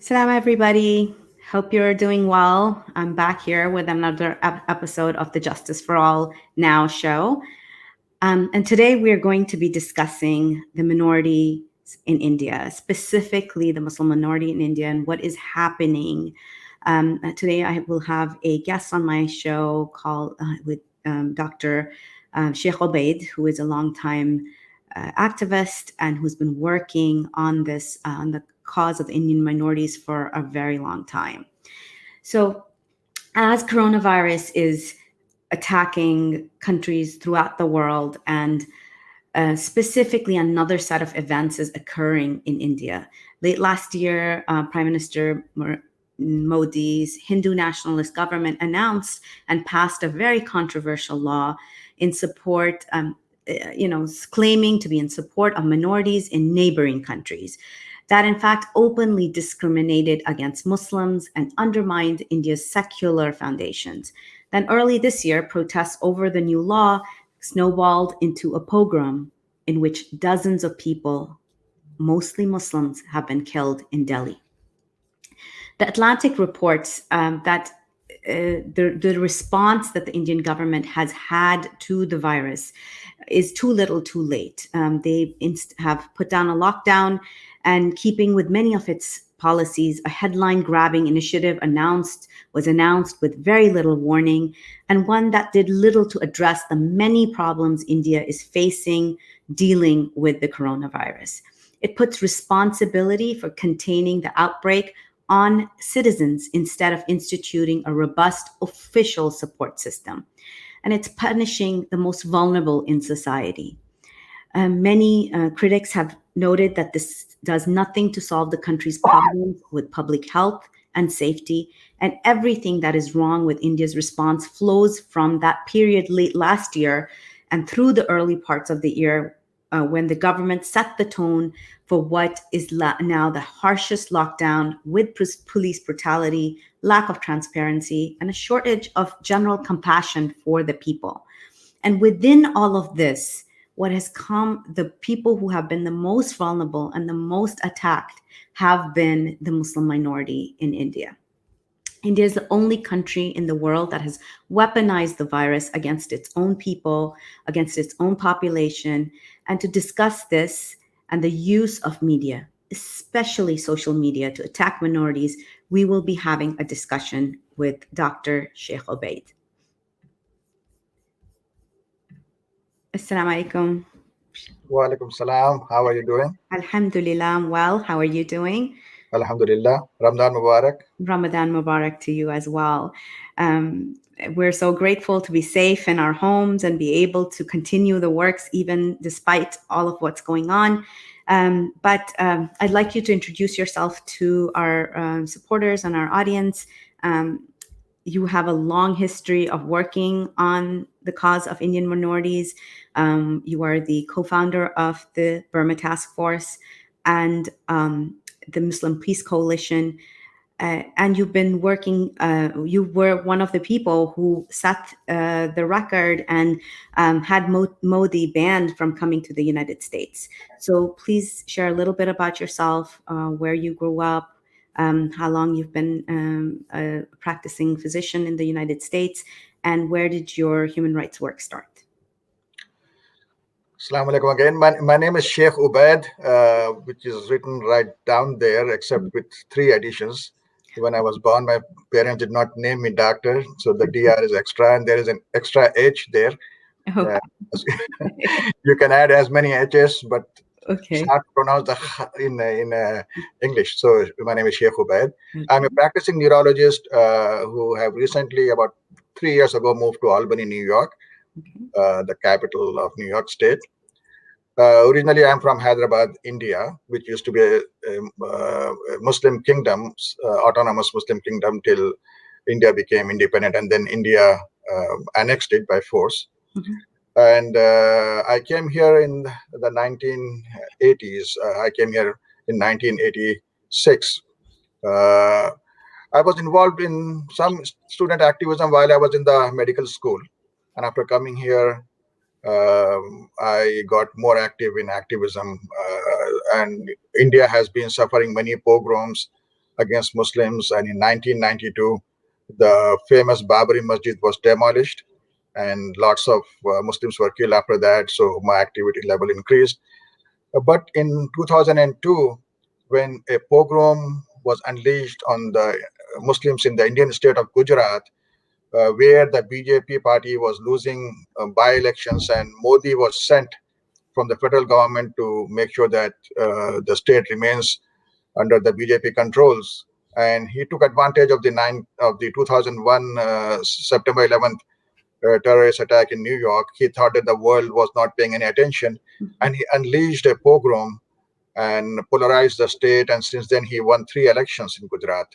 Salam, everybody. Hope you're doing well. I'm back here with another episode of the Justice for All Now show. And today we are going to be discussing the minorities in India, specifically the Muslim minority in India, and what is happening. Today I will have a guest on my show called with Dr. Shaikh Ubaid, who is a longtime activist and who's been working on this on the cause of Indian minorities for a very long time. So, as coronavirus is attacking countries throughout the world, and specifically another set of events is occurring in India. Late last year, Prime Minister Modi's Hindu nationalist government announced and passed a very controversial law in support, claiming to be in support of minorities in neighboring countries that in fact openly discriminated against Muslims and undermined India's secular foundations. Then early this year, protests over the new law snowballed into a pogrom in which dozens of people, mostly Muslims, have been killed in Delhi. The Atlantic reports that the response that the Indian government has had to the virus is too little too late. They have put down a lockdown, and keeping with many of its policies, a headline-grabbing initiative was announced with very little warning, and one that did little to address the many problems India is facing dealing with the coronavirus. It puts responsibility for containing the outbreak on citizens instead of instituting a robust official support system. And it's punishing the most vulnerable in society. Many critics have noted that this does nothing to solve the country's problems with public health and safety, and everything that is wrong with India's response flows from that period late last year and through the early parts of the year when the government set the tone for what is now the harshest lockdown, with police brutality, lack of transparency, and a shortage of general compassion for the people. And within all of this, what has come, the people who have been the most vulnerable and the most attacked have been the Muslim minority in India. India is the only country in the world that has weaponized the virus against its own people, against its own population. And to discuss this and the use of media, especially social media, to attack minorities, we will be having a discussion with Dr. Shaikh Ubaid. Assalamu alaikum. Wa alaikum salam. How are you doing? Alhamdulillah, I'm well. How are you doing? Alhamdulillah. Ramadan Mubarak. Ramadan Mubarak to you as well. We're so grateful to be safe in our homes and be able to continue the works even despite all of what's going on. But I'd like you to introduce yourself to our supporters and our audience. You have a long history of working on the cause of Indian minorities. You are the co-founder of the Burma Task Force and the Muslim Peace Coalition. And you've been working, you were one of the people who set the record and had Modi banned from coming to the United States. So please share a little bit about yourself, where you grew up, how long you've been a practicing physician in the United States, and where did your human rights work start? Assalamu alaikum again. My name is Shaikh Ubaid, which is written right down there, except with 3 additions. When I was born, my parents did not name me doctor, so the DR is extra, and there is an extra H there. Okay. You can add as many H's, but Okay. it's hard to pronounce in English. So my name is Shaikh Ubaid. Okay. I'm a practicing neurologist who have recently, about 3 years ago, moved to Albany, New York, the capital of New York State. Originally, I'm from Hyderabad, India, which used to be a Muslim kingdom, autonomous Muslim kingdom, till India became independent, and then India annexed it by force. And I came here in the 1980s. I came here in 1986. I was involved in some student activism while I was in the medical school. And after coming here, I got more active in activism. And India has been suffering many pogroms against Muslims. And in 1992, the famous Babri Masjid was demolished, and lots of Muslims were killed after that. So my activity level increased. But in 2002, when a pogrom was unleashed on the Muslims in the Indian state of Gujarat, where the BJP party was losing by-elections, and Modi was sent from the federal government to make sure that the state remains under the BJP controls. And he took advantage of the 2001 September 11th terrorist attack in New York. He thought that the world was not paying any attention, and he unleashed a pogrom and polarized the state. And since then, he won 3 elections in Gujarat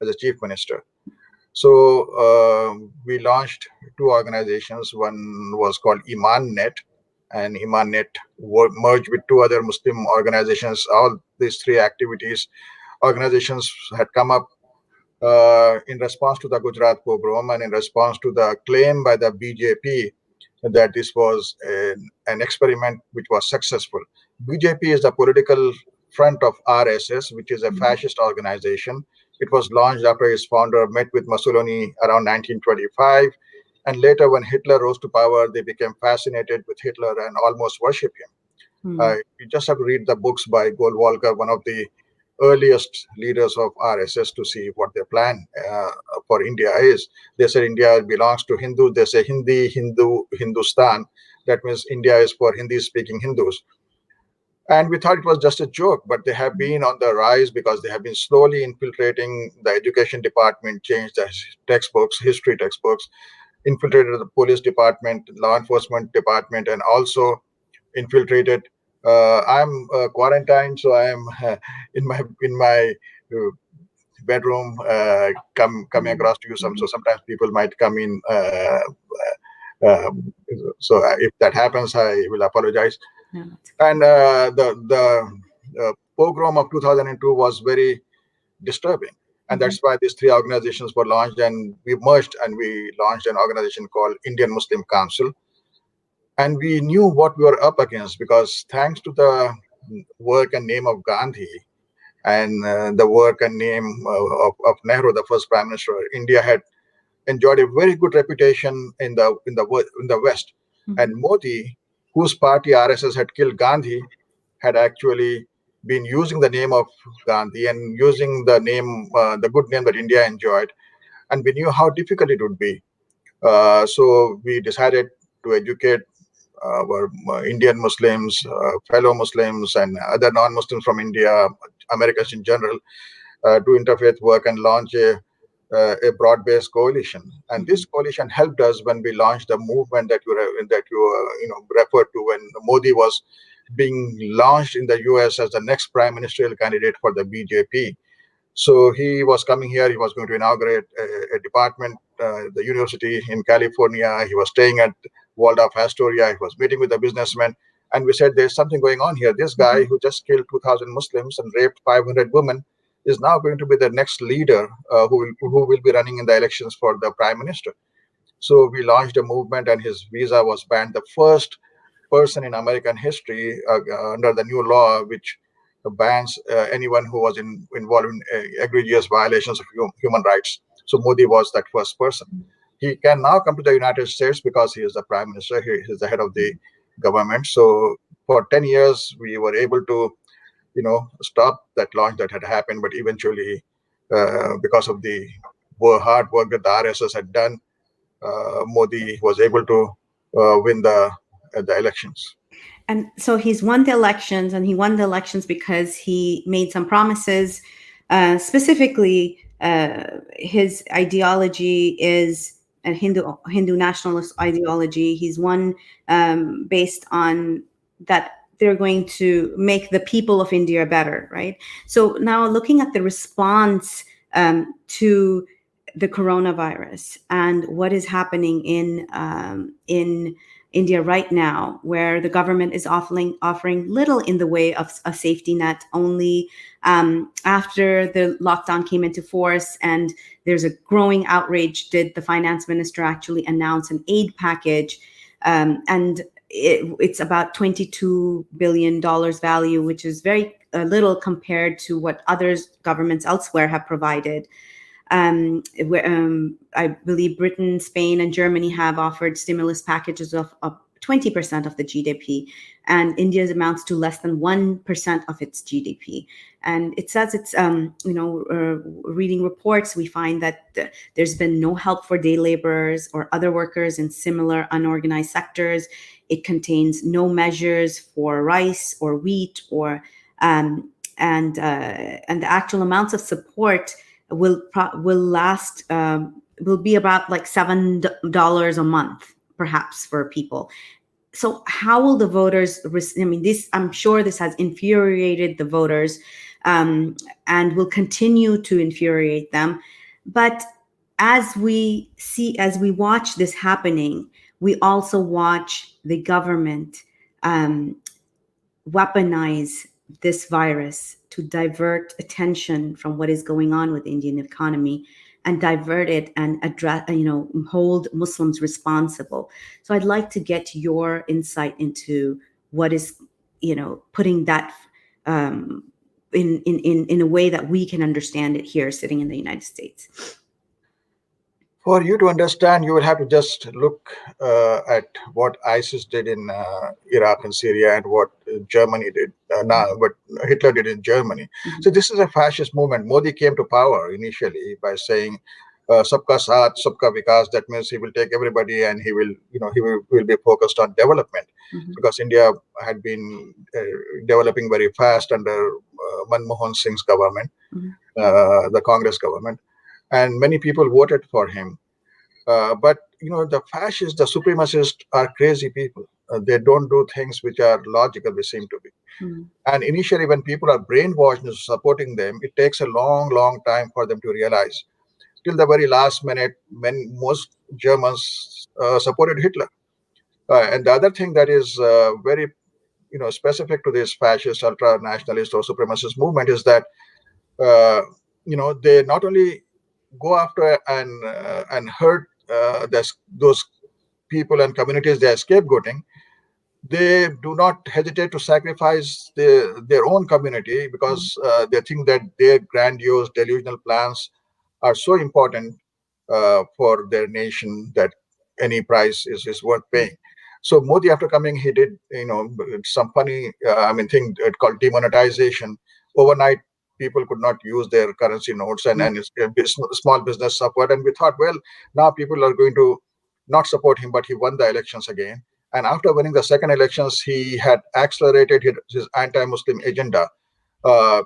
as a chief minister. So we launched 2 organizations. One was called Iman Net, and Iman Net merged with 2 other Muslim organizations. All these 3 organizations had come up in response to the Gujarat pogrom and in response to the claim by the BJP that this was an experiment which was successful. BJP is the political front of RSS, which is a fascist organization. It was launched after his founder met with Mussolini around 1925. And later, when Hitler rose to power, they became fascinated with Hitler and almost worship him. You just have to read the books by Goldwalker, one of the earliest leaders of RSS, to see what their plan for India is. They said India belongs to Hindus. They say Hindi, Hindu, Hindustan. That means India is for Hindi-speaking Hindus. And we thought it was just a joke, but they have been on the rise because they have been slowly infiltrating the education department, changed the textbooks, history textbooks, infiltrated the police department, law enforcement department, and also infiltrated. I'm quarantined, so I'm in my bedroom, coming across to you. So sometimes people might come in. So if that happens, I will apologize. No, And the pogrom of 2002 was very disturbing. And that's why these 3 organizations were launched, and we merged and we launched an organization called Indian Muslim Council. And we knew what we were up against because thanks to the work and name of Gandhi and the work and name of Nehru, the first prime minister, India had enjoyed a very good reputation in the West. And Modi, whose party RSS had killed Gandhi, had actually been using the name of Gandhi and using the name, the good name that India enjoyed. And we knew how difficult it would be. So we decided to educate our Indian Muslims, fellow Muslims, and other non-Muslims from India, Americans in general, do interfaith work and launch a broad-based coalition. And this coalition helped us when we launched the movement that you referred to when Modi was being launched in the US as the next prime ministerial candidate for the BJP. So he was coming here. He was going to inaugurate a department, the university in California. He was staying at Waldorf Astoria. He was meeting with the businessmen. And we said, there's something going on here. This guy who just killed 2,000 Muslims and raped 500 women is now going to be the next leader who will be running in the elections for the prime minister. So we launched a movement, and his visa was banned. The first person in American history under the new law, which bans anyone who was involved in egregious violations of human rights. So Modi was that first person. He can now come to the United States because he is the prime minister. He is the head of the government. So for 10 years, we were able to, stop that launch that had happened. But eventually, because of the hard work that the RSS had done, Modi was able to win the elections. And so he's won the elections, and he won the elections because he made some promises. Specifically, his ideology is a Hindu nationalist ideology. He's won based on that they're going to make the people of India better, right? So now looking at the response to the coronavirus and what is happening in India right now, where the government is offering little in the way of a safety net. Only after the lockdown came into force and there's a growing outrage, did the finance minister actually announce an aid package, and it's about $22 billion value, which is very little compared to what others governments elsewhere have provided. I believe Britain, Spain, and Germany have offered stimulus packages of 20% of the GDP, and India's amounts to less than 1% of its GDP. And it says reading reports, we find that there's been no help for day laborers or other workers in similar unorganized sectors. It contains no measures for rice or wheat or and the actual amounts of support will last will be about like $7 a month perhaps for people. So how will the voters I mean, this, I'm sure this has infuriated the voters, and will continue to infuriate them. But as we watch this happening, we also watch the government um, weaponize this virus to divert attention from what is going on with the Indian economy and divert it and address, hold Muslims responsible. So I'd like to get your insight into what is, putting that um, in a way that we can understand it here sitting in the United States. For you to understand, you will have to just look at what ISIS did in Iraq and Syria and what Germany did, now what Hitler did in Germany. Mm-hmm. So this is a fascist movement. Modi came to power initially by saying, "Sabka Saath, Sabka Vikas." That means he will take everybody and will be focused on development, Mm-hmm. because India had been developing very fast under Manmohan Singh's government, Mm-hmm. the Congress government, and many people voted for him. But the fascists, the supremacists are crazy people. They don't do things which are logical, they seem to be. Mm-hmm. And initially, when people are brainwashed into supporting them, it takes a long, long time for them to realize. Till the very last minute, when most Germans supported Hitler. And the other thing that is very specific to this fascist, ultra nationalist, or supremacist movement is that uh, they not only go after and hurt those people and communities they are scapegoating, they do not hesitate to sacrifice their own community, because they think that their grandiose delusional plans are so important for their nation that any price is worth paying. So Modi, after coming, he did some funny thing called demonetization. Overnight, people could not use their currency notes, and small business suffered. And we thought, well, now people are going to not support him, but he won the elections again. And after winning the second elections, he had accelerated his anti-Muslim agenda. Uh,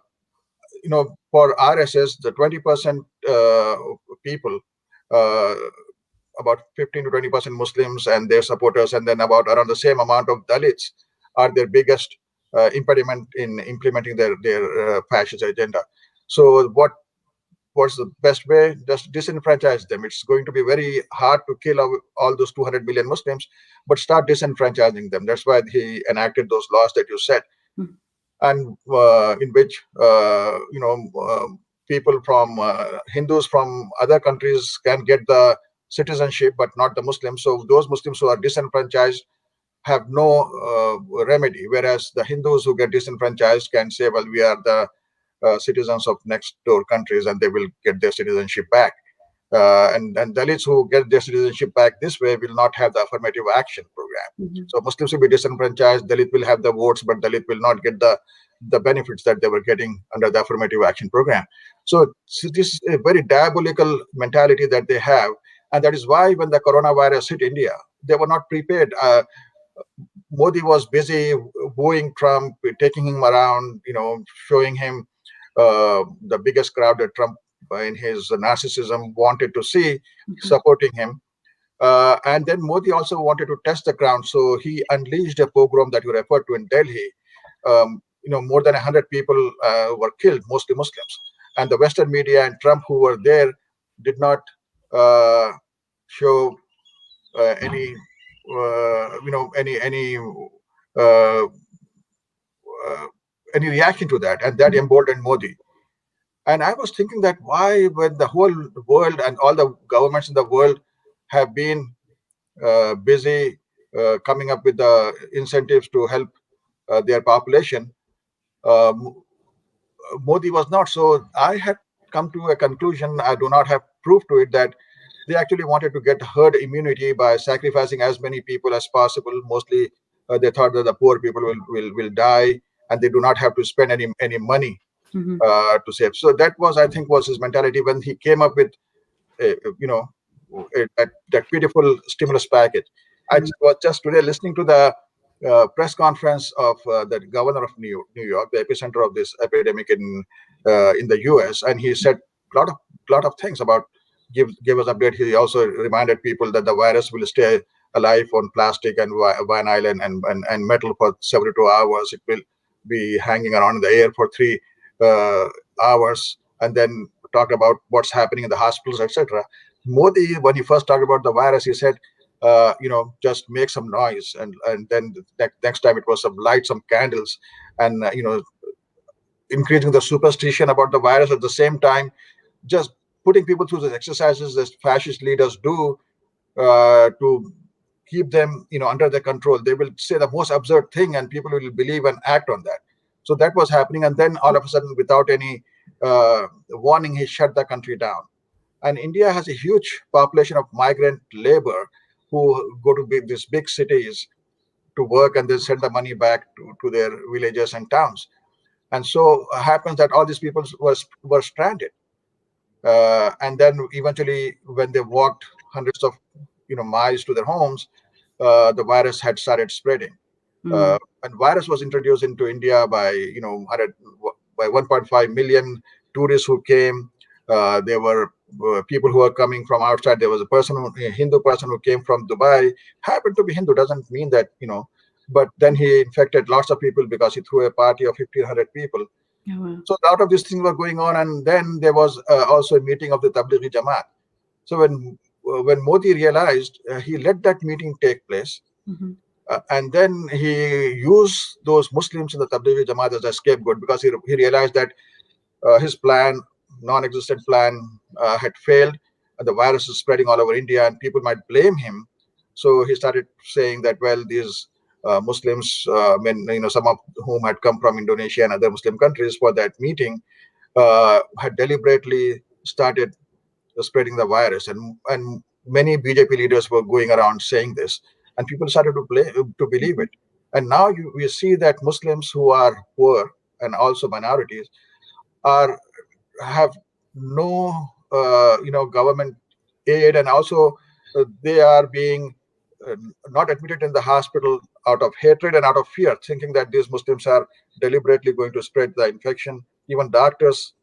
for RSS, the 20% people, uh, about 15 to 20% Muslims and their supporters, and then about around the same amount of Dalits are their biggest impediment in implementing their fascist agenda. So what's the best way? Just disenfranchise them. It's going to be very hard to kill all those 200 million Muslims, but start disenfranchising them. That's why he enacted those laws that you said, and in which people from Hindus from other countries can get the citizenship, but not the Muslims. So those Muslims who are disenfranchised have no remedy, whereas the Hindus who get disenfranchised can say, well, we are the citizens of next door countries, and they will get their citizenship back. And Dalits who get their citizenship back this way will not have the affirmative action program. Mm-hmm. So Muslims will be disenfranchised. Dalit will have the votes, but Dalit will not get the benefits that they were getting under the affirmative action program. So this is a very diabolical mentality that they have, and that is why when the coronavirus hit India, they were not prepared. Modi was busy wooing Trump, taking him around, showing him the biggest crowd that Trump, in his narcissism, wanted to see, supporting him. And then Modi also wanted to test the ground, so he unleashed a pogrom that you referred to in Delhi. More than 100 people were killed, mostly Muslims. And the Western media and Trump, who were there, did not show any, uh, uh, any reaction to that, and that emboldened Modi. And I was thinking that why, when the whole world and all the governments in the world have been busy coming up with the incentives to help their population, um, Modi was not. So I had come to a conclusion, I do not have proof to it, that they actually wanted to get herd immunity by sacrificing as many people as possible. Mostly, they thought that the poor people will die, and they do not have to spend any money Mm-hmm. to save. So that was, I think, was his mentality when he came up with, you know, that beautiful stimulus package. I was just today listening to the press conference of the governor of New York, the epicenter of this epidemic in the U.S., and he said a lot of things about give us update. He also reminded people that the virus will stay alive on plastic and vinyl and metal for 72 hours. It will be hanging around in the air for 3 hours, and then talk about what's happening in the hospitals, etc. Modi, when he first talked about the virus, he said, just make some noise, and then the next time it was some light, some candles, and increasing the superstition about the virus at the same time, just putting people through the exercises that fascist leaders do to keep them, under their control. They will say the most absurd thing, and people will believe and act on that. So that was happening, and then all of a sudden, without any warning, he shut the country down. And India has a huge population of migrant labor who go to these big cities to work and then send the money back to their villages and towns. And so happens that all these people were stranded. And then eventually, when they walked hundreds of miles to their homes, the virus had started spreading. Mm. And virus was introduced into India by 1.5 million tourists who came. There were people who were coming from outside. There was a Hindu person who came from Dubai. Happened to be Hindu, doesn't mean that. But then he infected lots of people because he threw a party of 1,500 people. Oh, wow. So a lot of these things were going on, and then there was also a meeting of the Tablighi Jamaat. So when Modi realized, he let that meeting take place, Mm-hmm. and then he used those Muslims in the Tablighi Jamaat as a scapegoat, because he realized that his plan, non-existent plan, had failed, and the virus is spreading all over India, and people might blame him. So he started saying that, well, these Muslims, some of whom had come from Indonesia and other Muslim countries for that meeting, had deliberately started spreading the virus, and many BJP leaders were going around saying this, and people started to believe it. And now we see that Muslims who are poor and also minorities are have no government aid, and also they are being uh, not admitted in the hospital out of hatred and out of fear, thinking that these Muslims are deliberately going to spread the infection. Even doctors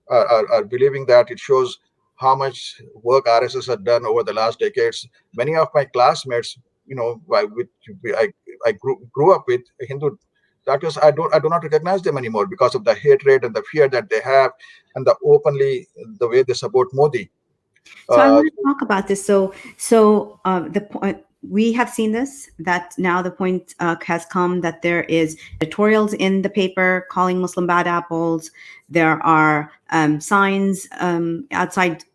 are believing that. It shows how much work RSS has done over the last decades. Many of my classmates, which I grew up with, Hindu doctors, I do not recognize them anymore because of the hatred and the fear that they have, and the way they support Modi. So I Uh, want to talk about this. So the point we have seen this, that now the point has come that there is editorials in the paper calling Muslim bad apples. There are signs outside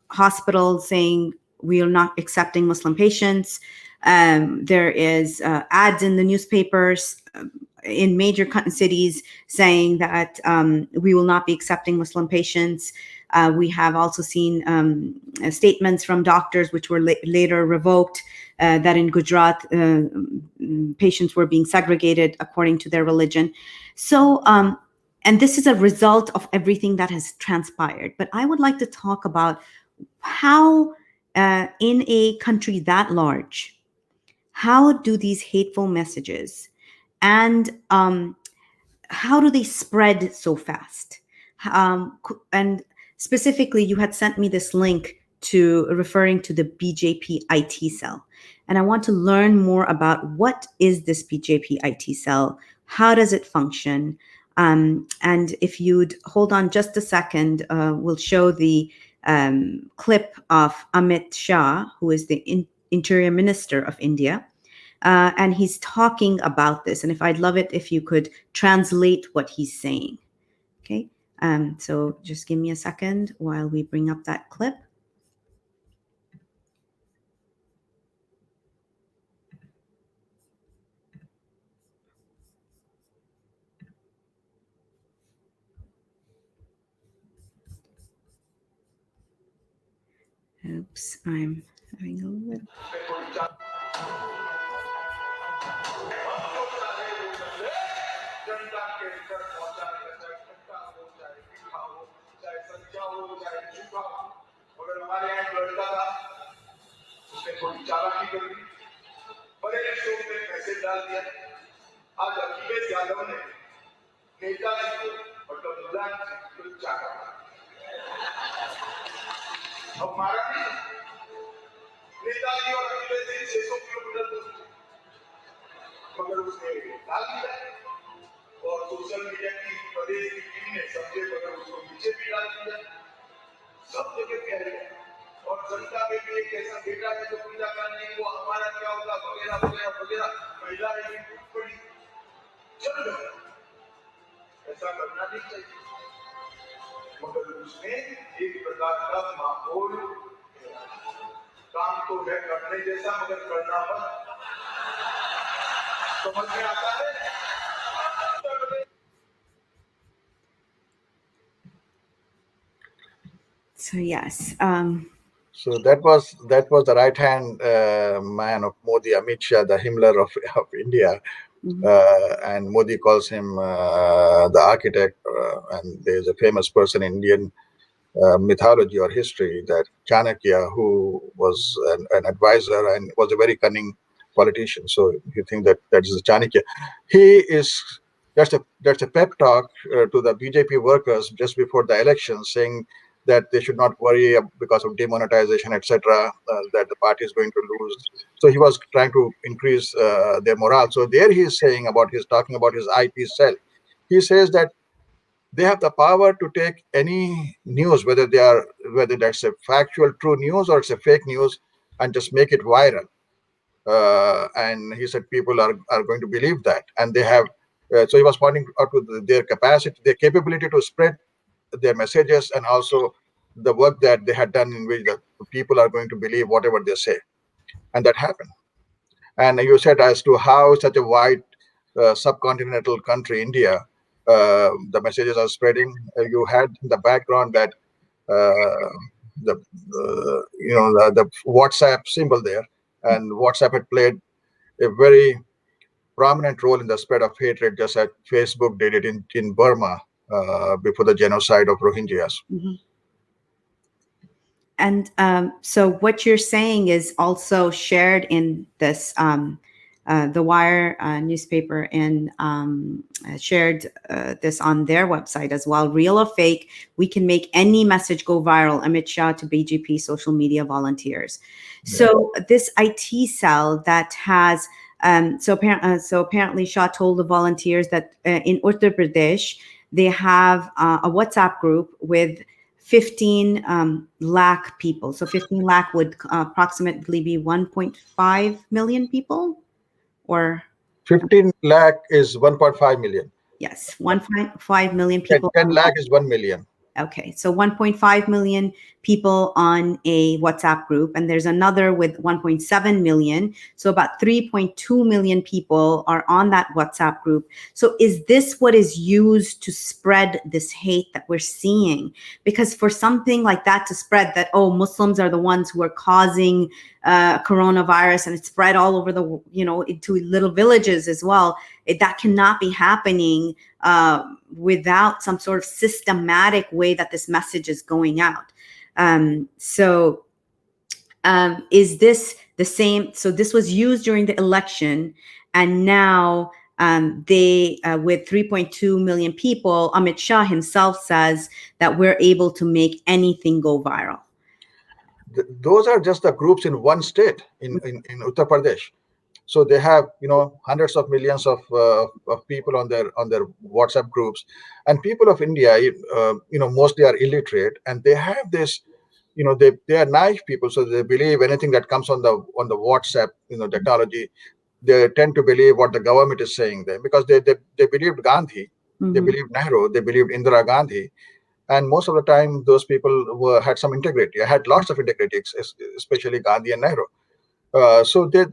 hospitals saying we are not accepting Muslim patients. There is ads in the newspapers in major cities saying that we will not be accepting Muslim patients. We have also seen statements from doctors, which were later revoked, that in Gujarat, patients were being segregated according to their religion. So, and this is a result of everything that has transpired. But I would like to talk about how, in a country that large, how do these hateful messages and how do they spread so fast? And specifically, you had sent me this link to referring to the BJP IT cell. And I want to learn more about what is this BJP IT cell? How does it function? And if you'd hold on just a second, we'll show the clip of Amit Shah, who is the Interior Minister of India, and he's talking about this. And if I'd love it if you could translate what he's saying. Okay. So just give me a second while we bring up that clip. Oops, I'm having a little. उसने थोड़ी चालाकी कर दी, बड़े शोक में message डाल दिया। आज अखिलेश यादव ने नेताजी को मतलब मुलायम को चाहा, अब मारा नहीं। नेताजी और अखिलेश जी 600 किलोमीटर दूर, मगर उसने डाल दिया और सोशल मीडिया की प्रदेश की टीम ने सबसे बगैर उसको पीछे भी डाल दिया, सब जगह कह रहे हैं। और जनता में भी एक ऐसा बेटा है जो पूजा करने वो हमारा क्या होगा वगैरह वगैरह वगैरह, महिलाएं भी टूट पड़ी। चल गया, ऐसा करना नहीं चाहिए, मगर उसने एक प्रकार का माहौल, काम तो है करने जैसा मगर करना मत, समझ में आता है। So yes. So that was the right hand man of Modi, Amit Shah, the Himmler of India, and Modi calls him the architect. And there's a famous person in Indian mythology or history, that Chanakya, who was an advisor and was a very cunning politician. So you think that is Chanakya. He is that's a pep talk to the BJP workers just before the election, saying that they should not worry because of demonetization, etc., that the party is going to lose. So he was trying to increase their morale. So there he is saying talking about his IT cell. He says that they have the power to take any news, whether that's a factual true news or it's a fake news, and just make it viral. And he said people are going to believe that, and they have. So he was pointing out to their capacity, their capability to spread their messages, and also the work that they had done in which the people are going to believe whatever they say, and that happened. And you said as to how such a wide subcontinental country, India, the messages are spreading. You had in the background that the the WhatsApp symbol there, and WhatsApp had played a very prominent role in the spread of hatred, just as Facebook did it in Burma before the genocide of Rohingyas. And so what you're saying is also shared in this the Wire newspaper, and shared this on their website as well. Real or fake, we can make any message go viral. Amit Shah to BGP social media volunteers. Yeah. So this IT cell that has so apparently Shah told the volunteers that in Uttar Pradesh they have a WhatsApp group with 15 lakh people. So 15 lakh would approximately be 1.5 million people, or 15 lakh is 1.5 million. yes, 1.5 million people. 10 lakh is 1 million. Okay, so 1.5 million people on a WhatsApp group, and there's another with 1.7 million. So about 3.2 million people are on that WhatsApp group. So is this what is used to spread this hate that we're seeing? Because for something like that to spread, that, oh, Muslims are the ones who are causing coronavirus, and it's spread all over the, into little villages as well, that cannot be happening without some sort of systematic way that this message is going out. Is this the same? So this was used during the election, and now they, with 3.2 million people, Amit Shah himself says that we're able to make anything go viral. Those are just the groups in one state, in Uttar Pradesh. So they have hundreds of millions of people on their WhatsApp groups, and people of India mostly are illiterate, and they have this, they are naive people, so they believe anything that comes on the WhatsApp technology. They tend to believe what the government is saying there, because they believed Gandhi, they believed Nehru, they believed Indira Gandhi. And most of the time, those people had some integrity, had lots of integrity, especially Gandhi and Nehru. So they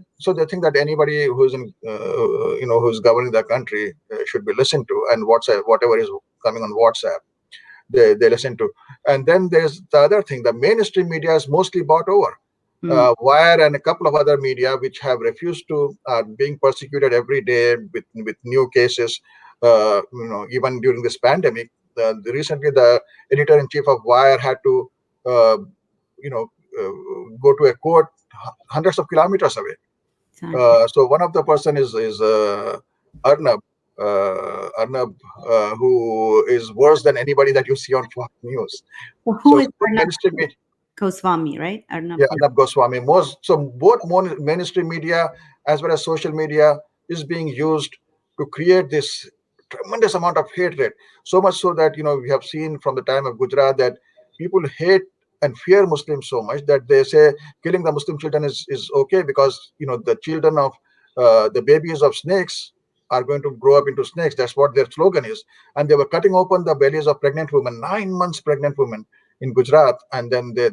think that anybody who's who's governing the country should be listened to, and WhatsApp, whatever is coming on WhatsApp, they listen to. And then there's the other thing: the mainstream media is mostly bought over. Hmm. Wire and a couple of other media which have refused to, are being persecuted every day with new cases. Even during this pandemic, recently the editor in chief of Wire had to, uh, you know, go to a court hundreds of kilometers away. Exactly. So one of the person is Arnab, Arnab, who is worse than anybody that you see on Fox News. Who So is both Arnab mainstream, Goswami, right? Arnab yeah, Arnab Goswami. Both mainstream media as well as social media is being used to create this tremendous amount of hatred. So much so that we have seen from the time of Gujarat that people hate and fear Muslims so much that they say killing the Muslim children is okay, because the children of the babies of snakes are going to grow up into snakes. That's what their slogan is. And they were cutting open the bellies of pregnant women, 9 months pregnant women in Gujarat, and then they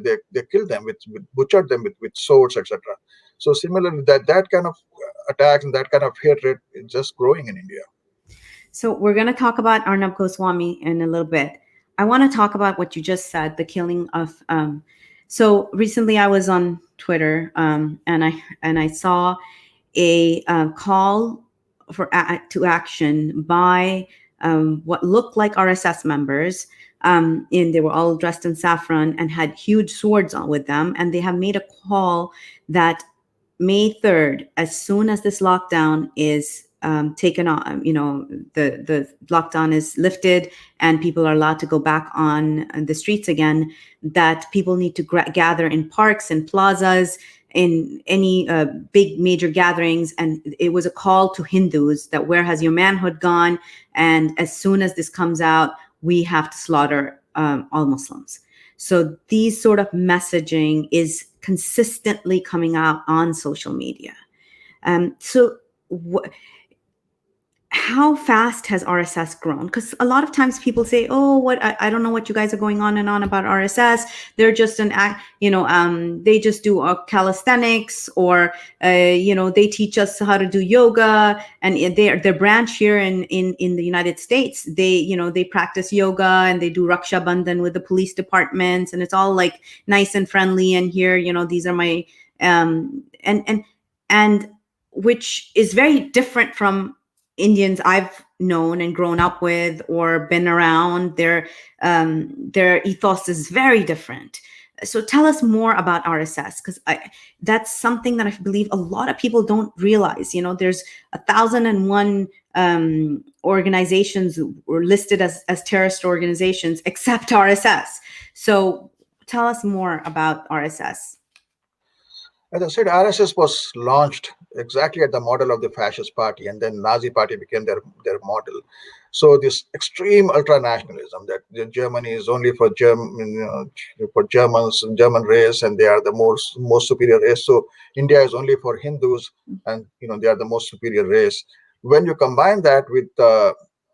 killed them with butchered them with swords, etc. So similarly, that kind of attacks and that kind of hatred is just growing in India. So we're going to talk about Arnab Goswami in a little bit. I want to talk about what you just said, the killing of. So recently, I was on Twitter, and I saw a call to action by what looked like RSS members. And they were all dressed in saffron and had huge swords on with them, and they have made a call that May 3rd, as soon as this lockdown is taken on, the lockdown is lifted and people are allowed to go back on the streets again, that people need to gather in parks and plazas, in any big major gatherings. And it was a call to Hindus that where has your manhood gone? And as soon as this comes out, we have to slaughter all Muslims. So these sort of messaging is consistently coming out on social media. So how fast has RSS grown? Because a lot of times people say, "Oh, what I don't know what you guys are going on and on about RSS. They're just an act, they just do calisthenics, or they teach us how to do yoga." And their branch here in the United States, they practice yoga and they do Raksha Bandhan with the police departments, and it's all like nice and friendly. And here, these are my and which is very different from Indians I've known and grown up with or been around. Their ethos is very different. So tell us more about RSS, because that's something that I believe a lot of people don't realize. There's 1,001 organizations were listed as terrorist organizations except RSS. So tell us more about RSS. As I said, RSS was launched exactly at the model of the fascist party, and then Nazi party became their model. So this extreme ultra-nationalism that Germany is only for for Germans and German race, and they are the most superior race. So India is only for Hindus, and they are the most superior race. When you combine that with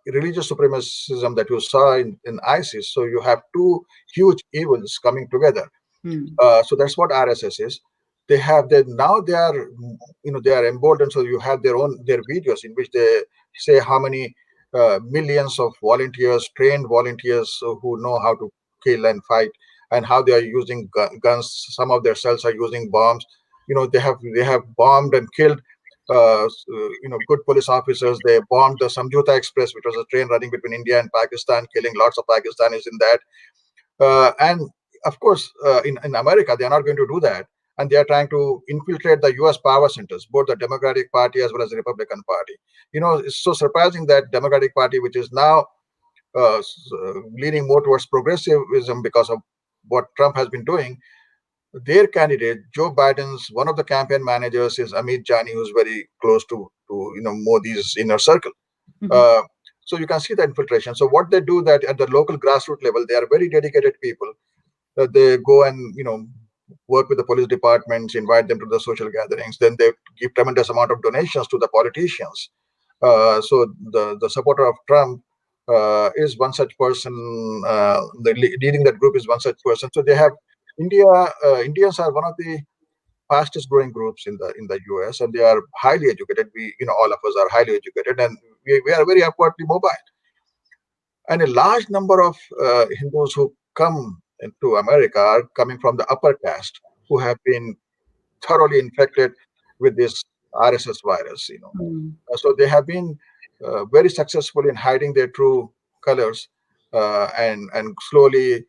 religious supremacism that you saw in ISIS, so you have two huge evils coming together. Hmm. So that's what RSS is. They have that now. They are emboldened. So you have their videos in which they say how many millions of volunteers, trained volunteers, who know how to kill and fight, and how they are using guns. Some of their cells are using bombs. They have bombed and killed good police officers. They bombed the Samjhota Express, which was a train running between India and Pakistan, killing lots of Pakistanis in that. And of course, in America, they are not going to do that. And they are trying to infiltrate the US power centers, both the Democratic Party as well as the Republican Party. It's so surprising that Democratic Party, which is now leaning more towards progressivism because of what Trump has been doing, their candidate, Joe Biden's one of the campaign managers, is Amit Jani, who's very close to Modi's inner circle. Mhm. Uh, so you can see the infiltration. So what they do, that at the local grassroots level, they are very dedicated people. They go and work with the police departments, invite them to the social gatherings. Then they give tremendous amount of donations to the politicians. So the supporter of Trump is one such person. Leading that group is one such person. So they have India. Indians are one of the fastest growing groups in the US, and they are highly educated. All of us are highly educated, and we are very upwardly mobile. And a large number of Hindus who come into America are coming from the upper caste who have been thoroughly infected with this RSS virus. Mm. So they have been very successful in hiding their true colors and slowly,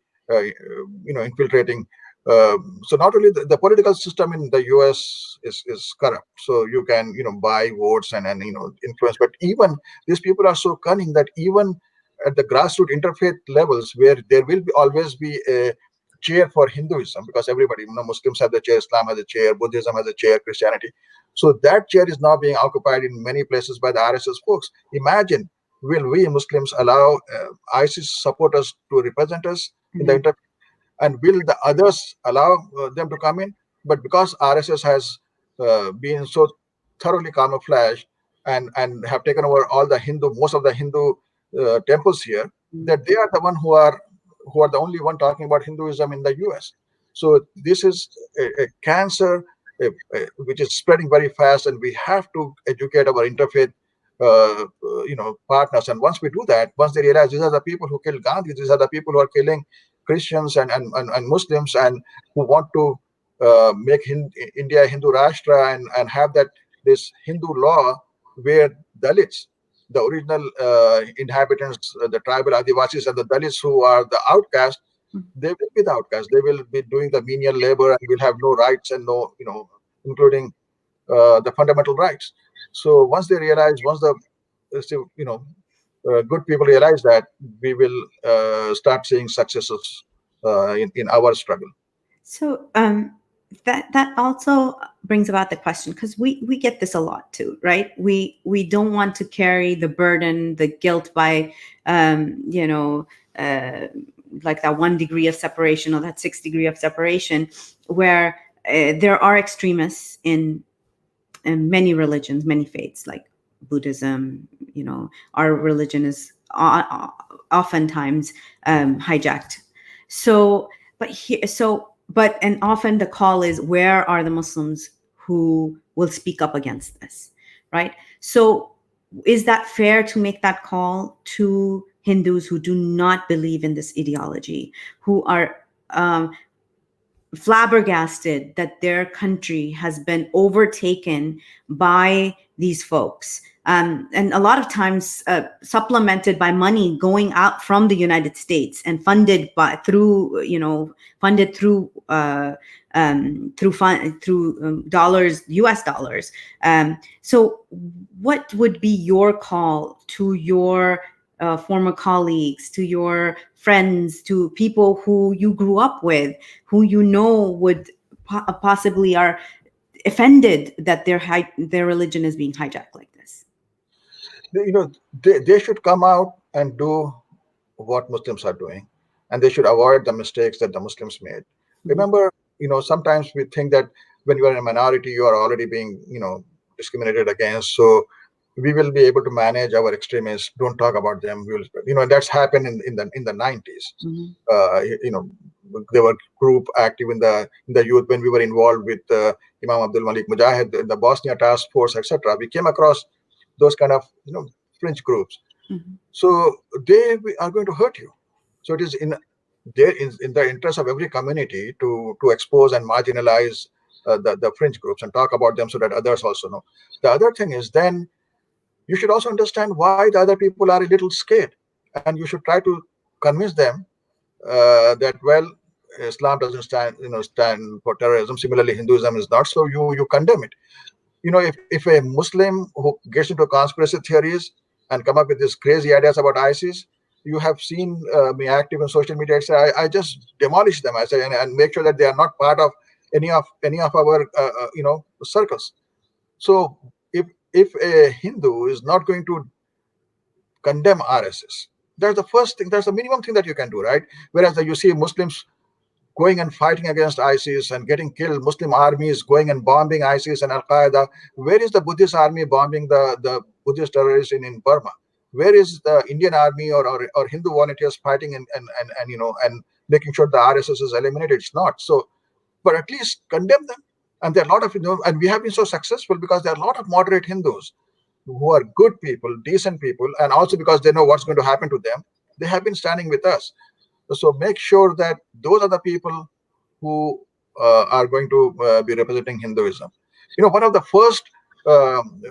infiltrating. So not only the political system in the U.S. is corrupt, so you can buy votes and influence, but even these people are so cunning that even at the grassroots interfaith levels, where there will always be a chair for Hinduism, because everybody, Muslims have the chair, Islam has a chair, Buddhism has a chair, Christianity. So that chair is now being occupied in many places by the RSS folks. Imagine, will we Muslims allow ISIS supporters to represent us in the Mm. and will the others allow them to come in? But because RSS has been so thoroughly camouflaged and have taken over all the most of the Hindu temples here, Mm. that they are the one who are the only one talking about Hinduism in the U.S. So this is a cancer which is spreading very fast, and we have to educate our interfaith partners. And once we do that, once they realize these are the people who killed Gandhi, these are the people who are killing Christians and Muslims, and who want to make India Hindu Rashtra and have that this Hindu law where Dalits, the original inhabitants, the tribal Adivasis and the Dalits who are the outcasts, they will be the outcasts. They will be doing the menial labor and will have no rights and no, including the fundamental rights. So once they realize, once the good people realize that, we will start seeing successes in our struggle. So that also brings about the question, because we get this a lot too, right? We don't want to carry the burden, the guilt by um, you know uh, like that 1 degree of separation or that 6 degree of separation, where there are extremists in many religions, many faiths, like Buddhism. Our religion is oftentimes hijacked. So, and often the call is, where are the Muslims who will speak up against this, right? So, is that fair to make that call to Hindus who do not believe in this ideology, who are um, flabbergasted that their country has been overtaken by these folks, and a lot of times supplemented by money going out from the United States and funded by through funded through dollars, US dollars. So what would be your call to your former colleagues, to your friends, to people who you grew up with, who would possibly are offended that their religion is being hijacked like this? They, they should come out and do what Muslims are doing, and they should avoid the mistakes that the Muslims made. Mhm. Remember, sometimes we think that when you are in a minority, you are already being, discriminated against. So we will be able to manage our extremists. Don't talk about them. We will, and that's happened in the 90s. Mhm. There were group active in the youth when we were involved with Imam Abdul Malik Mujahid, the Bosnia Task Force, etc. We came across those kind of fringe groups. Mhm. So they are going to hurt you. So it is in the interest of every community to expose and marginalize the fringe groups and talk about them so that others also know. The other thing is, then you should also understand why the other people are a little scared, and you should try to convince them that, well, Islam doesn't stand for terrorism. Similarly, Hinduism is not. So you condemn it. If a Muslim who gets into conspiracy theories and come up with these crazy ideas about ISIS, you have seen me active in social media. I just demolish them. I say, and make sure that they are not part of any of our circles. So if a Hindu is not going to condemn RSS, that's the first thing. That's the minimum thing that you can do, right? Whereas you see Muslims going and fighting against ISIS and getting killed, Muslim armies going and bombing ISIS and Al Qaeda. Where is the Buddhist army bombing the Buddhist terrorists in Burma? Where is the Indian army or Hindu volunteers fighting and making sure the RSS is eliminated? It's not. So, but at least condemn them. And there are a lot of, and we have been so successful because there are a lot of moderate Hindus who are good people, decent people, and also because they know what's going to happen to them. they have been standing with us. So make sure that those are the people who are going to be representing Hinduism. One of the first um,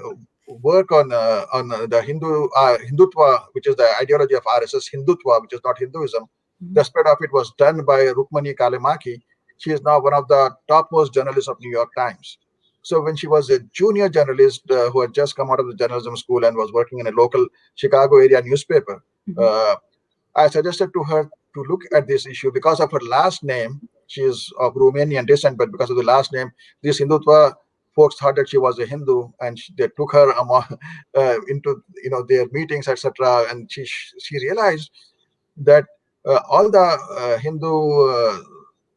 work on the Hindutva, which is the ideology of RSS, Hindutva, which is not Hinduism. Mhm. The spread of it was done by Rukmani Kalimaki. She is now one of the topmost journalists of New York Times. So when she was a junior journalist who had just come out of the journalism school and was working in a local Chicago area newspaper, Mhm. uh, I suggested to her to look at this issue because of her last name. She is of Romanian descent, but because of the last name, these Hindutva folks thought that she was a Hindu, and they took her into their meetings, etc. And she realized that all the Hindu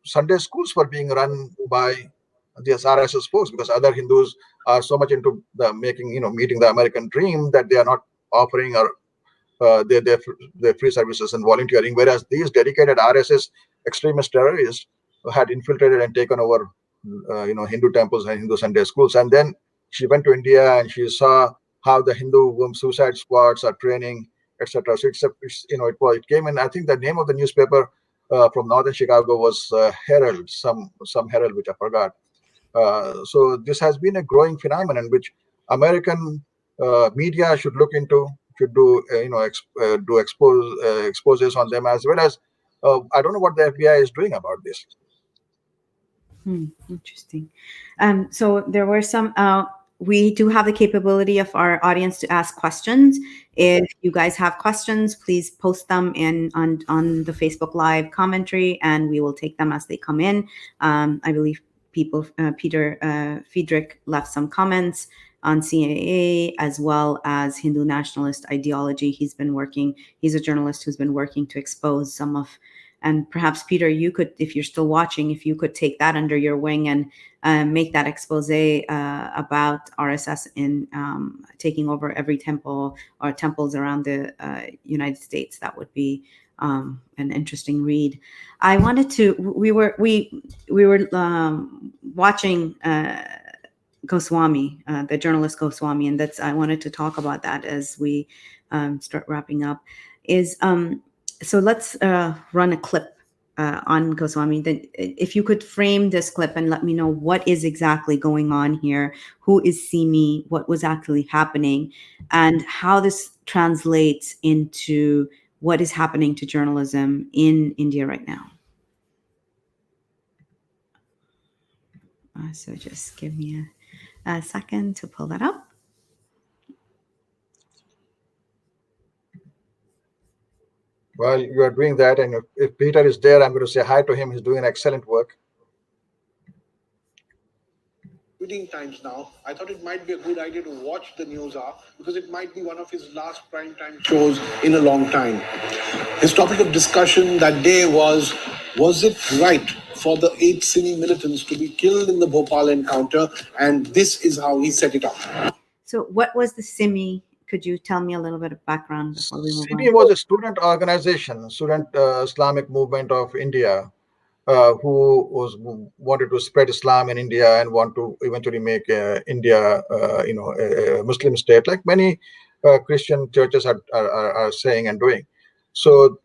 Sunday schools were being run by these RSS folks because other Hindus are so much into the meeting the American dream that they are not offering or their free services and volunteering, whereas these dedicated RSS extremist terrorists had infiltrated and taken over, Hindu temples and Hindu Sunday schools. And then she went to India and she saw how the Hindu suicide squads are training, etc. So it came in. I think the name of the newspaper from northern Chicago was Herald, some Herald, which I forgot. So this has been a growing phenomenon, which American media should look into, should do do exposes on them, as well as I don't know what the FBI is doing about this. Interesting. So there were some. We do have the capability of our audience to ask questions. Okay. If you guys have questions, please post them in on the Facebook Live commentary, and we will take them as they come in. I believe Peter Friedrich left some comments on CAA as well as Hindu nationalist ideology. He's been working. He's a journalist who's been working to expose some of, and perhaps Peter, you could, if you're still watching, if you could take that under your wing and make that expose about RSS in taking over every temple or temples around the United States, that would be an interesting read. I wanted to. We were watching. Goswami, the journalist Goswami, and that's I wanted to talk about that as we start wrapping up. Is So let's run a clip on Goswami. Then, if you could frame this clip and let me know what is exactly going on here, who is SIMI, what was actually happening, and how this translates into what is happening to journalism in India right now. So just give me a second to pull that up. Well, you are doing that, and if Peter is there, I'm going to say hi to him. He's doing excellent work. Reading Times now, I thought it might be a good idea to watch the news hour because it might be one of his last primetime shows in a long time. His topic of discussion that day was it right for the 8 SIMI militants to be killed in the Bhopal encounter? And this is how he set it up. So, what was the SIMI? Could you tell me a little bit of background before we move on? SIMI was a student organization, Student Islamic Movement of India, who wanted to spread Islam in India and want to eventually make India, a Muslim state, like many Christian churches are saying and doing. So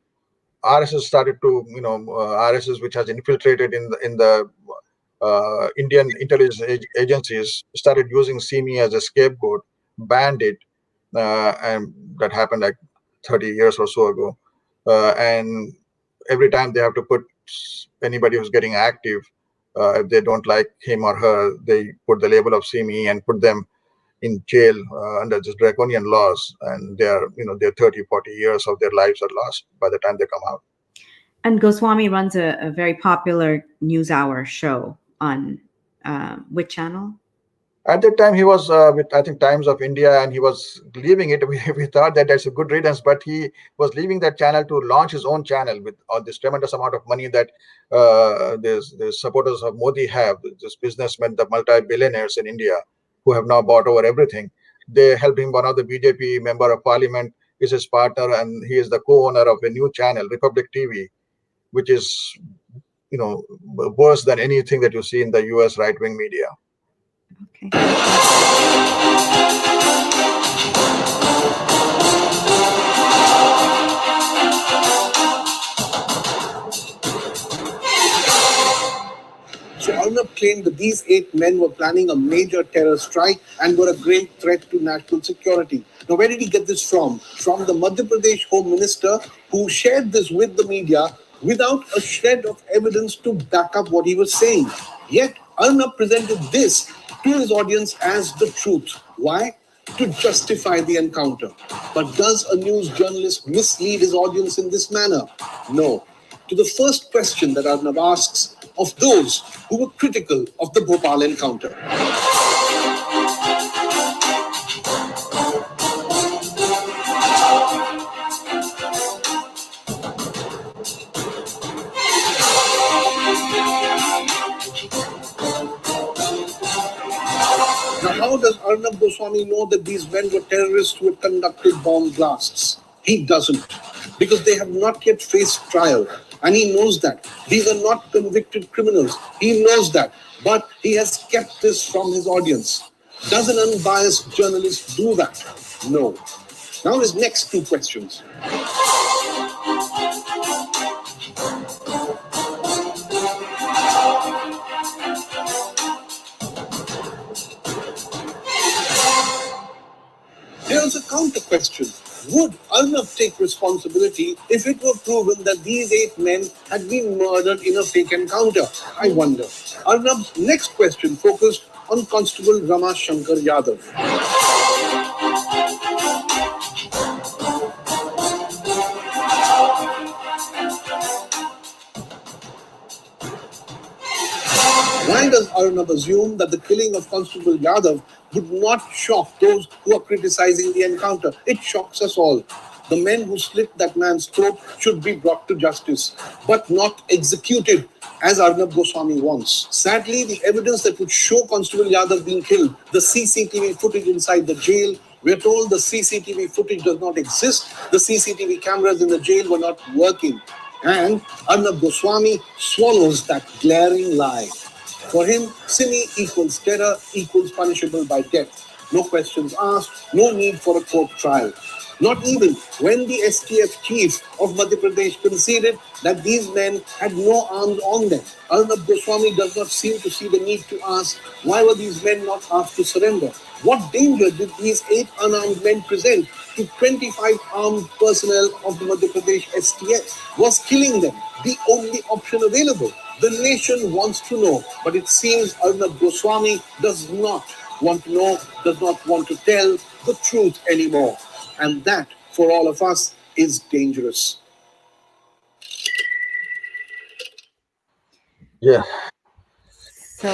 RSS started to, RSS, which has infiltrated in the Indian intelligence agencies, started using SIMI as a scapegoat, banned it, and that happened like 30 years or so ago. And every time they have to put anybody who's getting active, if they don't like him or her, they put the label of SIMI and put them in jail under just draconian laws. And their 30, 40 years of their lives are lost by the time they come out. And Goswami runs a very popular news hour show on which channel? At that time, he was with, I think, Times of India, and he was leaving it. We thought that that's a good riddance, but he was leaving that channel to launch his own channel with all this tremendous amount of money that the supporters of Modi have, this businessmen, the multi-billionaires in India, who have now bought over everything. They helped him. One of the BJP member of parliament is his partner, and he is the co-owner of a new channel, Republic TV, which is, worse than anything that you see in the US right-wing media. Okay. Arnab claimed that these 8 men were planning a major terror strike and were a great threat to national security. Now, where did he get this from? From the Madhya Pradesh Home Minister, who shared this with the media without a shred of evidence to back up what he was saying. Yet, Arnab presented this to his audience as the truth. Why? To justify the encounter. But does a news journalist mislead his audience in this manner? No. To the first question that Arnab asks of those who were critical of the Bhopal encounter. Now, how does Arnab Goswami know that these men were terrorists who had conducted bomb blasts? He doesn't, because they have not yet faced trial. And he knows that. These are not convicted criminals. He knows that. But he has kept this from his audience. Does an unbiased journalist do that? No. Now, his next 2 questions. Here's a counter question. Would Arnab take responsibility if it were proven that these 8 men had been murdered in a fake encounter? I wonder. Arnab's next question focused on Constable Rama Shankar Yadav. Why does Arnab assume that the killing of Constable Yadav would not shock those who are criticizing the encounter? It shocks us all. The men who slit that man's throat should be brought to justice, but not executed, as Arnab Goswami wants. Sadly, the evidence that would show Constable Yadav being killed, the CCTV footage inside the jail, we're told the CCTV footage does not exist. The CCTV cameras in the jail were not working. And Arnab Goswami swallows that glaring lie. For him, SIMI equals terror equals punishable by death. No questions asked, no need for a court trial. Not even when the STF chief of Madhya Pradesh conceded that these men had no arms on them. Arnab Goswami does not seem to see the need to ask, why were these men not asked to surrender? What danger did these 8 unarmed men present to 25 armed personnel of the Madhya Pradesh STF? Was killing them the only option available? The nation wants to know, but it seems Arnab Goswami does not want to know, does not want to tell the truth anymore. And that, for all of us, is dangerous. Yeah. So,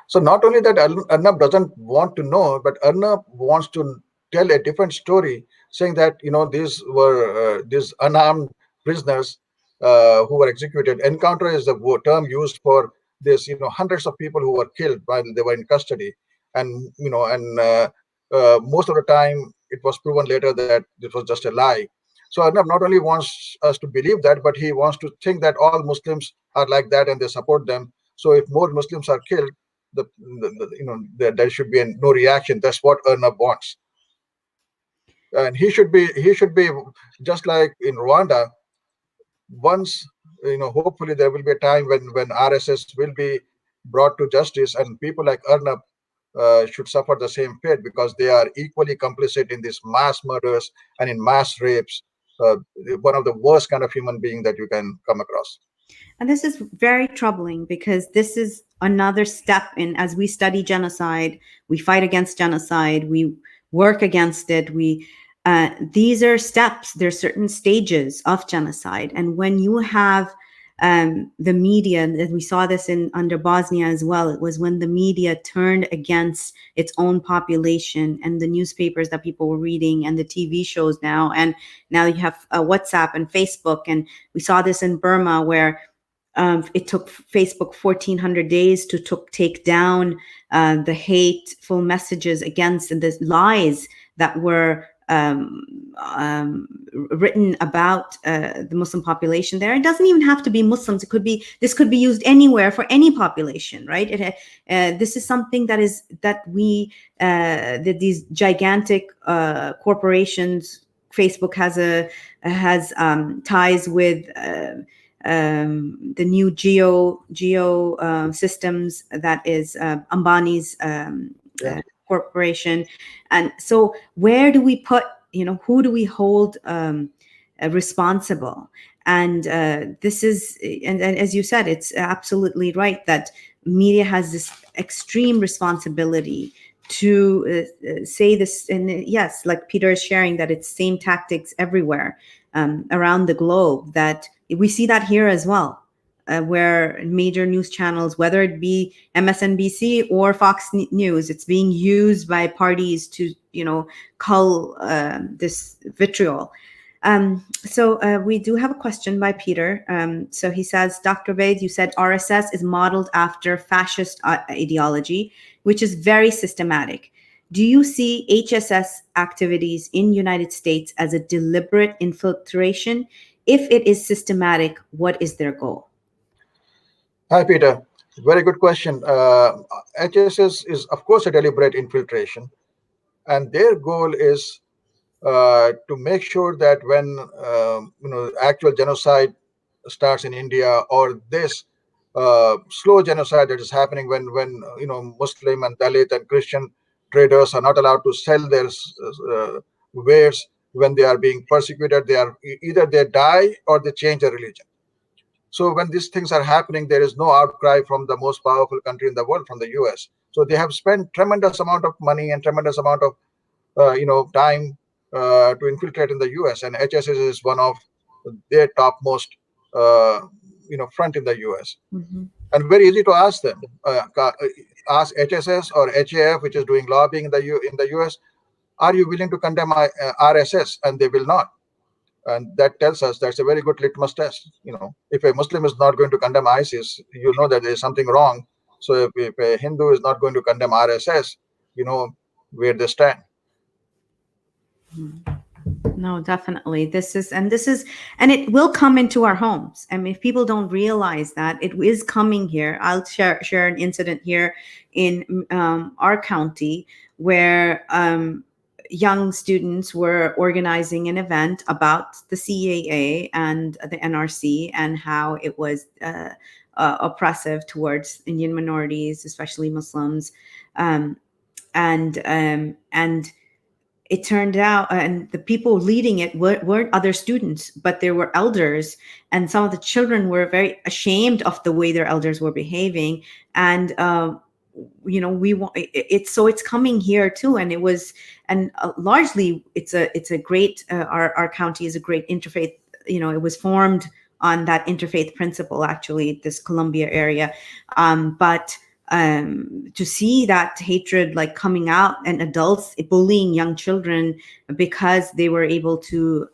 So not only that, Arnab doesn't want to know, but Arnab wants to tell a different story, saying that these were these unarmed prisoners who were executed. Encounter is the term used for this. Hundreds of people who were killed while they were in custody, and most of the time it was proven later that it was just a lie. So Arnab not only wants us to believe that, but he wants to think that all Muslims are like that and they support them. So if more Muslims are killed, there should be no reaction. That's what Arnab wants, and he should be just like in Rwanda. Once hopefully there will be a time when RSS will be brought to justice, and people like Arnab should suffer the same fate because they are equally complicit in these mass murders and in mass rapes. Uh, One of the worst kind of human being that you can come across. and this is very troubling because this is another step in, as we study genocide, we fight against genocide, we work against it. These are steps. There's certain stages of genocide, and when you have the media, and we saw this in under Bosnia as well. It was when the media turned against its own population and the newspapers that people were reading and the TV shows now. And now you have WhatsApp and Facebook. And we saw this in Burma where it took Facebook 1,400 days to take down the hateful messages against and the lies that were written about the Muslim population there. It doesn't even have to be Muslims. This could be used anywhere for any population, right? This is something that these gigantic corporations Facebook has ties with the new geo systems, that is Ambani's Yeah. corporation. And so where do we put, who do we hold responsible? And this is, and as you said, it's absolutely right that media has this extreme responsibility to say this. And yes, like Peter is sharing, that it's same tactics everywhere around the globe, that we see that here as well, where major news channels, whether it be MSNBC or Fox News, it's being used by parties to, cull this vitriol. So we do have a question by Peter. So he says, Dr. Ubaid, you said RSS is modeled after fascist ideology, which is very systematic. Do you see HSS activities in United States as a deliberate infiltration? If it is systematic, what is their goal? Hi, Peter. Very good question. HSS is, of course, a deliberate infiltration, and their goal is to make sure that when actual genocide starts in India, or this slow genocide that is happening when Muslim and Dalit and Christian traders are not allowed to sell their wares, when they are being persecuted, they are either they die or they change their religion. So when these things are happening, there is no outcry from the most powerful country in the world, from the US. So they have spent tremendous amount of money and tremendous amount of time to infiltrate in the US, and HSS is one of their topmost front in the US. Mm-hmm. And very easy to ask them, ask HSS or HAF, which is doing lobbying in the US, are you willing to condemn RSS? And they will not. And that tells us that's a very good litmus test. If a Muslim is not going to condemn ISIS, you know that there is something wrong. So if a Hindu is not going to condemn RSS, you know where they stand. No, definitely. And it will come into our homes. I mean, if people don't realize that, it is coming here. I'll share an incident here in our county, where young students were organizing an event about the CAA and the NRC, and how it was oppressive towards Indian minorities, especially Muslims, um, and it turned out, and the people leading it weren't other students, but there were elders, and some of the children were very ashamed of the way their elders were behaving. And we want it's, so it's coming here too. And it was, and largely it's a great our county is a great interfaith. It was formed on that interfaith principle, actually, this Columbia area. But to see that hatred like coming out, and adults bullying young children because they were able to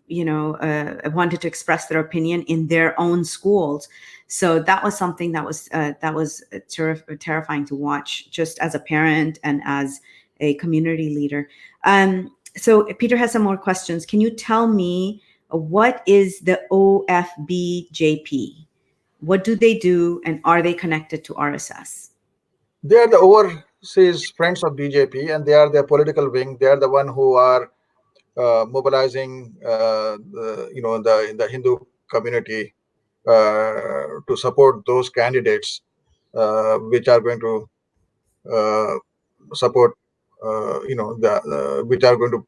wanted to express their opinion in their own schools. So that was something that was terrifying to watch, just as a parent and as a community leader. So Peter has some more questions. Can you tell me, what is the OFBJP? What do they do, and are they connected to RSS? They are the overseas friends of BJP, and they are their political wing. They are the one who are mobilizing, the Hindu community to support those candidates which are going to support, which are going to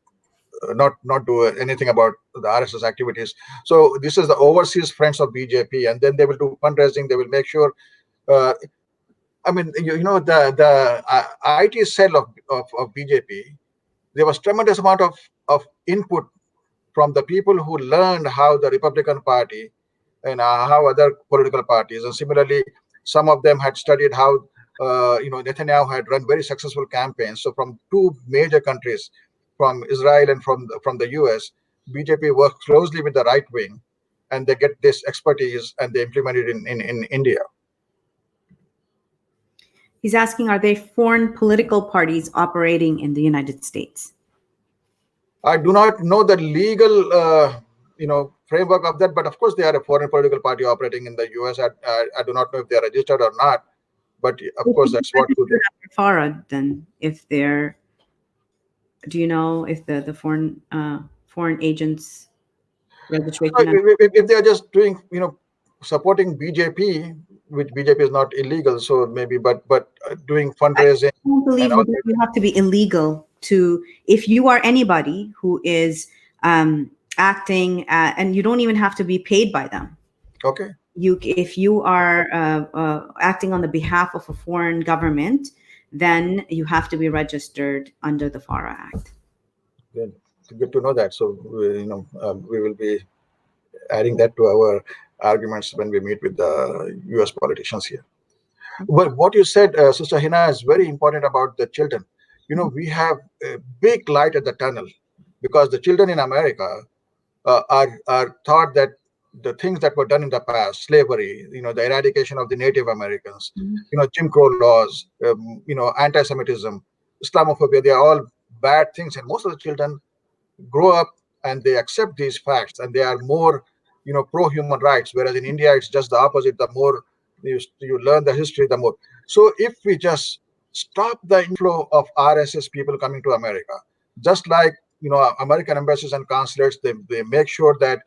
not do anything about the RSS activities. So this is the overseas friends of BJP, and then they will do fundraising. They will make sure. I mean, the IT cell of BJP. There was tremendous amount of input from the people who learned how the Republican Party and how other political parties, and similarly, some of them had studied how Netanyahu had run very successful campaigns. So from two major countries, from Israel and from the US, BJP works closely with the right wing, and they get this expertise and they implement it in India. He's asking, are they foreign political parties operating in the United States? I do not know the legal framework of that, but of course they are a foreign political party operating in the US. I do not know if they are registered or not, but of course that's what. Farad, then, if they're Do you know if the foreign agents So registration? if they are just doing, supporting BJP, which BJP is not illegal, so maybe, but doing I fundraising don't and believe all that that. you have to be illegal to, if you are anybody who is acting, and you don't even have to be paid by them. Okay, If you are acting on the behalf of a foreign government, then you have to be registered under the FARA Act. good, good to know that. So we will be adding that to our arguments when we meet with the U.S. politicians here. Well, what you said, Sister Hina, is very important about the children. We have a big light at the tunnel because the children in America are taught that the things that were done in the past, slavery, the eradication of the Native Americans, Mhm. Jim Crow laws, anti-Semitism, Islamophobia, they are all bad things. And most of the children grow up and they accept these facts and they are more pro-human rights, whereas in India it's just the opposite. The more you learn the history, the more. So if we just stop the inflow of RSS people coming to America, just like American embassies and consulates, they make sure that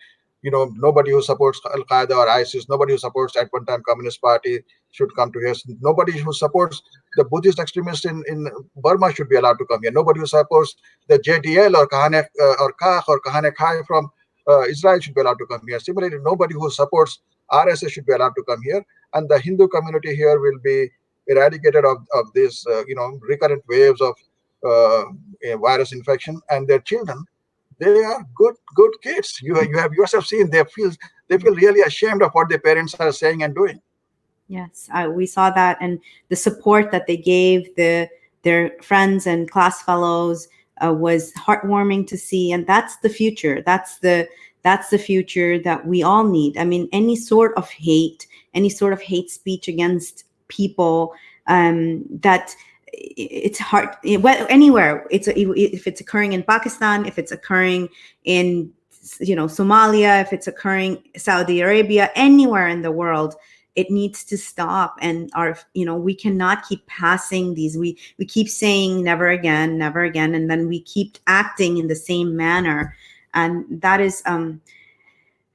nobody who supports Al-Qaeda or ISIS, nobody who supports at one time Communist Party should come to here. Nobody who supports the Buddhist extremists in Burma should be allowed to come here. Nobody who supports the JDL or Kahane or Kach or Kahane Khai from Israel should be allowed to come here. Similarly, nobody who supports RSS should be allowed to come here. And the Hindu community here will be eradicated of these, recurrent waves of virus infection. And their children, they are good kids. You have yourself seen. They feel really ashamed of what their parents are saying and doing. Yes, we saw that, and the support that they gave their friends and class fellows was heartwarming to see. And that's the future. That's the future that we all need. I mean, any sort of hate speech against people, that it's hard, anywhere. If it's occurring in Pakistan, if it's occurring in Somalia, if it's occurring Saudi Arabia, anywhere in the world, it needs to stop. And we cannot keep passing these. We keep saying never again, never again, and then we keep acting in the same manner. And that is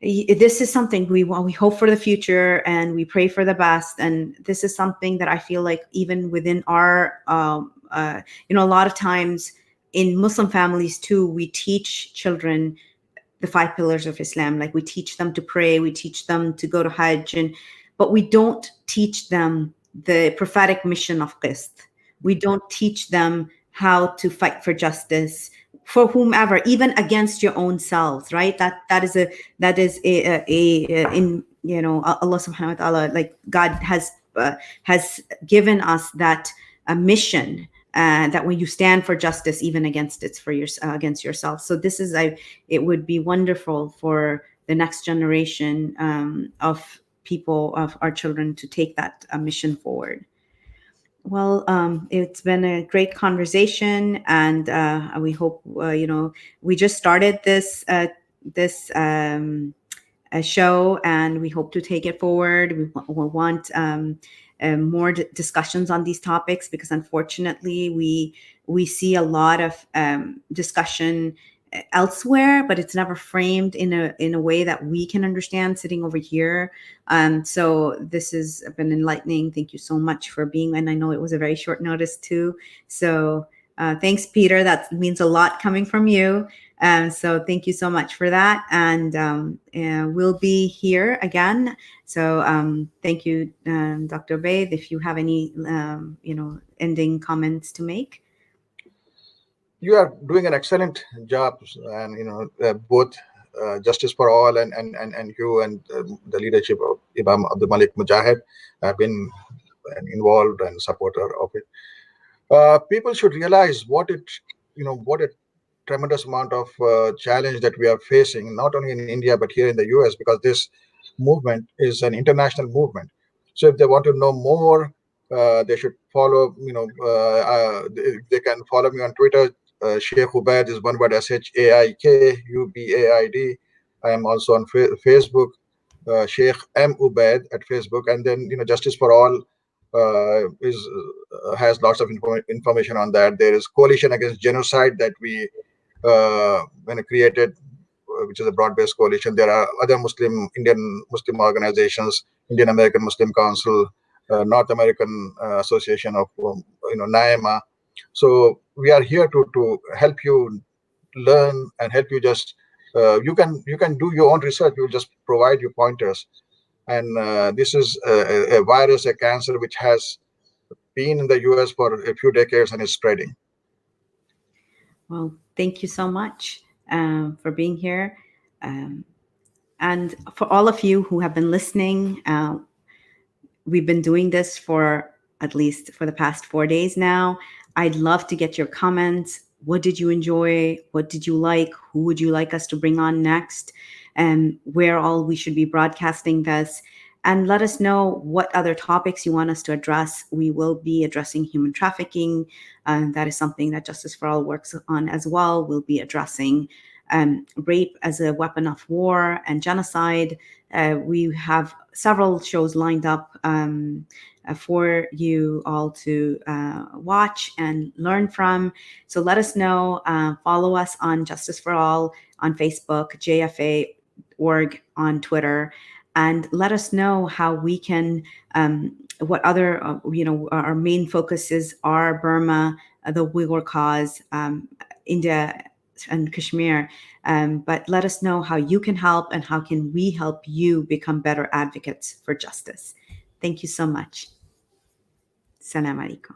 this is something we hope for the future, and we pray for the best. And this is something that I feel like even within our a lot of times in Muslim families too, we teach children the five pillars of Islam. Like, we teach them to pray, we teach them to go to Hajj, but we don't teach them the prophetic mission of Qist. We don't teach them how to fight for justice for whomever, even against your own selves, right? That is a in Allah subhanahu wa ta'ala, like, God has given us that mission, that when you stand for justice, even against yourself. So it would be wonderful for the next generation of people, of our children, to take that mission forward. Well, it's been a great conversation, and we hope we just started this show, and we hope to take it forward. We want more discussions on these topics, because unfortunately we see a lot of discussion elsewhere, but it's never framed in a way that we can understand sitting over here. So this has been enlightening. Thank you so much for being, and I know it was a very short notice too. So thanks, Peter. That means a lot coming from you. So thank you so much for that. And we'll be here again. So thank you, Dr. Ubaid. If you have any, ending comments to make. You are doing an excellent job, and both Justice for All and you and the leadership of Imam Abdul Malik Mujahid have been involved and supporter of it. People should realize what a tremendous amount of challenge that we are facing, not only in India but here in the US, because this movement is an international movement. So if they want to know more, they should follow. They can follow me on Twitter. Shaikh Ubaid is one word, SHAIKUBAID. I am also on Facebook, Sheikh M Ubaid at Facebook, and then Justice for All is has lots of information on that. There is Coalition Against Genocide that we when created, which is a broad-based coalition. There are other Indian Muslim organizations, Indian American Muslim Council, North American Association of NAEMA. So we are here to help you learn and help you just you can do your own research. We'll just provide you pointers. And this is a virus, a cancer which has been in the US for a few decades and is spreading. Well, thank you so much for being here. And for all of you who have been listening, we've been doing this for at least for the past 4 days now. I'd love to get your comments. What did you enjoy? What did you like? Who would you like us to bring on next? And where all we should be broadcasting this? And let us know what other topics you want us to address. We will be addressing human trafficking. That is something that Justice for All works on as well. We'll be addressing rape as a weapon of war and genocide. We have several shows lined up for you all to watch and learn from. So let us know. Follow us on Justice for All on Facebook, JFA.org on Twitter, and let us know how we can, what other, our main focuses are Burma, the Uyghur cause, India, and Kashmir. But let us know how you can help and how can we help you become better advocates for justice. Thank you so much. Salam alaikum.